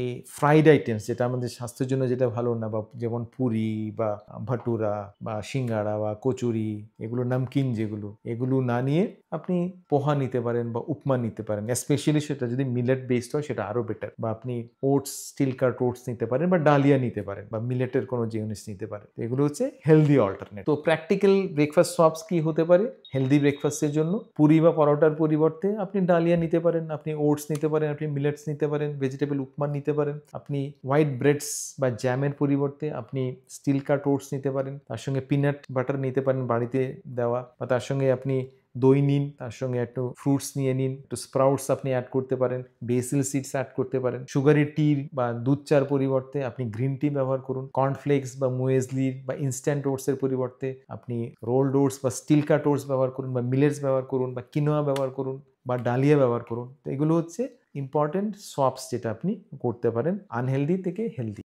এই fried items যেটা আমাদের স্বাস্থ্যের জন্য যেটা ভালো না, বা যেমন পুরি বা ভাটুরা বা সিঙ্গাড়া বা কচুরি, এগুলো নামকিন যেগুলো, এগুলো না নিয়ে আপনি পোহা নিতে পারেন বা উপমা নিতে পারেন। স্পেশালি সেটা যদি মিলেট বেসড হয় সেটা আরও বেটার। বা আপনি ওটস, স্টিল কাট ওটস নিতে পারেন, বা ডালিয়া নিতে পারেন, বা মিলেটের কোনো জিনিস নিতে পারেন। এগুলো হচ্ছে হেলদি অল্টারনেট। তো প্র্যাকটিক্যাল ব্রেকফাস্ট সপস কি হতে পারে হেলদি ব্রেকফাস্টের জন্য? পুরি বা পরোটার পরিবর্তে আপনি ডালিয়া নিতে পারেন, আপনি ওটস নিতে পারেন, আপনি মিলেটস নিতে পারেন, ভেজিটেবল উপমা নিতে পারেন, আপনি হোয়াইট ব্রেডস বা জ্যামের পরিবর্তে আপনি স্টিল কাট ওটস নিতে পারেন, তার সঙ্গে পিনাট বাটার নিতে পারেন বাড়িতে দেওয়া, বা তার সঙ্গে আপনি দই নিন, তার সঙ্গে একটু ফ্রুটস নিয়ে নিন, একটু স্প্রাউটস আপনি অ্যাড করতে পারেন, বেসিল সিডস অ্যাড করতে পারেন। সুগারি টি বা দুধ চার পরিবর্তে আপনি গ্রিন টি ব্যবহার করুন। কর্নফ্লেক্স বা মুয়েসলির বা ইনস্ট্যান্ট ওটসের পরিবর্তে আপনি রোলড ওটস বা স্টিল কাট ওটস ব্যবহার করুন, বা মিলেটস ব্যবহার করুন, বা কিনোয়া ব্যবহার করুন, বা ডালিয়া ব্যবহার করুন। তো এগুলো হচ্ছে ইম্পর্টেন্ট সপস যেটা আপনি করতে পারেন আনহেলদি থেকে হেলদি।